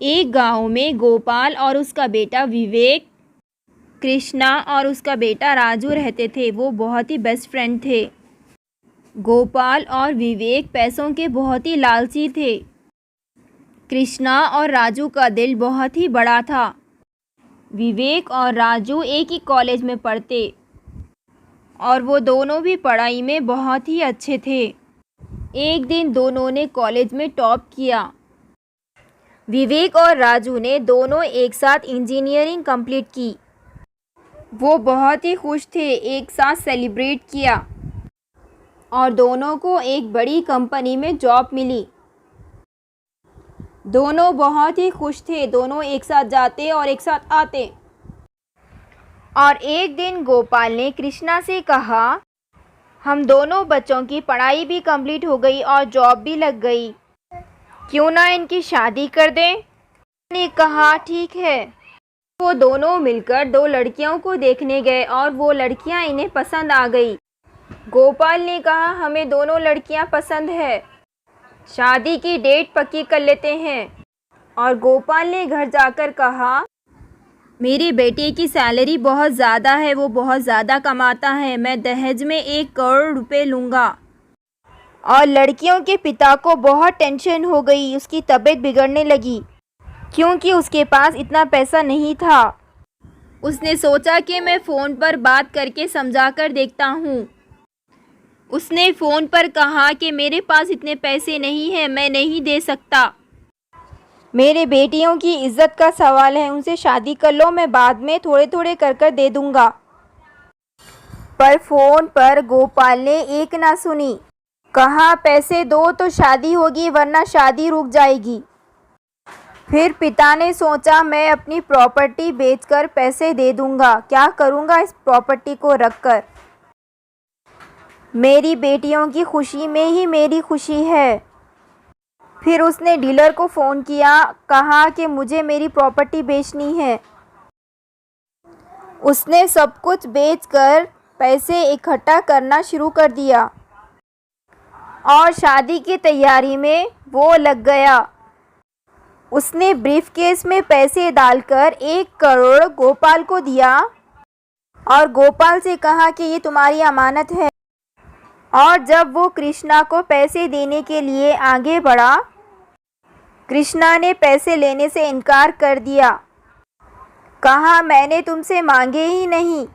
एक गांव में गोपाल और उसका बेटा विवेक, कृष्णा और उसका बेटा राजू रहते थे। वो बहुत ही बेस्ट फ्रेंड थे। गोपाल और विवेक पैसों के बहुत ही लालची थे। कृष्णा और राजू का दिल बहुत ही बड़ा था। विवेक और राजू एक ही कॉलेज में पढ़ते और वो दोनों भी पढ़ाई में बहुत ही अच्छे थे। एक दिन दोनों ने कॉलेज में टॉप किया। विवेक और राजू ने दोनों एक साथ इंजीनियरिंग कंप्लीट की। वो बहुत ही खुश थे, एक साथ सेलिब्रेट किया और दोनों को एक बड़ी कंपनी में जॉब मिली। दोनों बहुत ही खुश थे, दोनों एक साथ जाते और एक साथ आते। और एक दिन गोपाल ने कृष्णा से कहा, हम दोनों बच्चों की पढ़ाई भी कंप्लीट हो गई और जॉब भी लग गई, क्यों ना इनकी शादी कर दें। ने कहा ठीक है। वो दोनों मिलकर दो लड़कियों को देखने गए और वो लड़कियां इन्हें पसंद आ गई। गोपाल ने कहा, हमें दोनों लड़कियां पसंद है, शादी की डेट पक्की कर लेते हैं। और गोपाल ने घर जाकर कहा, मेरे बेटे की सैलरी बहुत ज़्यादा है, वो बहुत ज़्यादा कमाता है, मैं दहेज में 1 करोड़ रुपए लूँगा। और लड़कियों के पिता को बहुत टेंशन हो गई, उसकी तबीयत बिगड़ने लगी क्योंकि उसके पास इतना पैसा नहीं था। उसने सोचा कि मैं फ़ोन पर बात करके समझा कर देखता हूँ। उसने फ़ोन पर कहा कि मेरे पास इतने पैसे नहीं हैं, मैं नहीं दे सकता, मेरे बेटियों की इज्जत का सवाल है, उनसे शादी कर लो, मैं बाद में थोड़े थोड़े कर कर दे दूँगा। पर फ़ोन पर गोपाल ने एक ना सुनी, कहा पैसे दो तो शादी होगी वरना शादी रुक जाएगी। फिर पिता ने सोचा, मैं अपनी प्रॉपर्टी बेचकर पैसे दे दूंगा, क्या करूंगा इस प्रॉपर्टी को रखकर, मेरी बेटियों की खुशी में ही मेरी खुशी है। फिर उसने डीलर को फ़ोन किया, कहा कि मुझे मेरी प्रॉपर्टी बेचनी है। उसने सब कुछ बेचकर पैसे इकट्ठा करना शुरू कर दिया और शादी की तैयारी में वो लग गया। उसने ब्रीफकेस में पैसे डालकर 1 करोड़ गोपाल को दिया और गोपाल से कहा कि ये तुम्हारी अमानत है। और जब वो कृष्णा को पैसे देने के लिए आगे बढ़ा, कृष्णा ने पैसे लेने से इनकार कर दिया। कहा, मैंने तुमसे मांगे ही नहीं,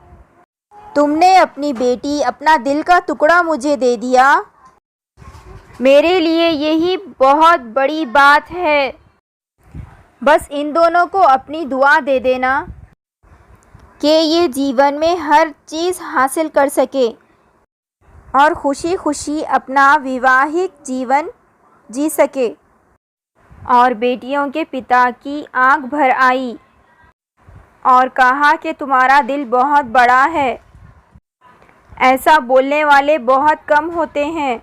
तुमने अपनी बेटी, अपना दिल का टुकड़ा मुझे दे दिया, मेरे लिए यही बहुत बड़ी बात है। बस इन दोनों को अपनी दुआ दे देना कि ये जीवन में हर चीज़ हासिल कर सके और खुशी खुशी अपना वैवाहिक जीवन जी सके। और बेटियों के पिता की आंख भर आई और कहा कि तुम्हारा दिल बहुत बड़ा है, ऐसा बोलने वाले बहुत कम होते हैं।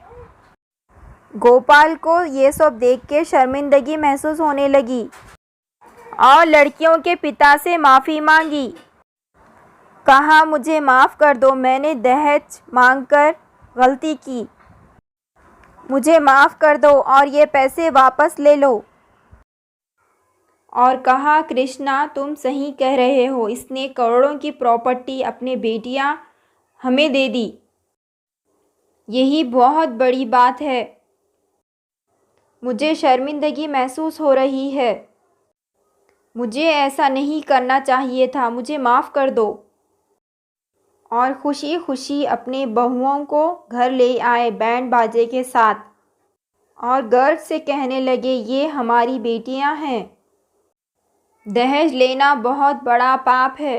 गोपाल को ये सब देख के शर्मिंदगी महसूस होने लगी और लड़कियों के पिता से माफ़ी मांगी। कहा, मुझे माफ़ कर दो, मैंने दहेज मांगकर गलती की, मुझे माफ़ कर दो और ये पैसे वापस ले लो। और कहा, कृष्णा तुम सही कह रहे हो, इसने करोड़ों की प्रॉपर्टी अपनी बेटियां हमें दे दी, यही बहुत बड़ी बात है, मुझे शर्मिंदगी महसूस हो रही है, मुझे ऐसा नहीं करना चाहिए था, मुझे माफ़ कर दो। और खुशी खुशी अपने बहुओं को घर ले आए बैंड बाजे के साथ और गर्व से कहने लगे, ये हमारी बेटियां हैं, दहेज लेना बहुत बड़ा पाप है।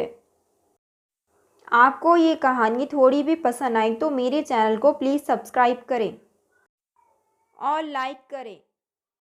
आपको ये कहानी थोड़ी भी पसंद आई तो मेरे चैनल को प्लीज़ सब्सक्राइब करें और लाइक करें।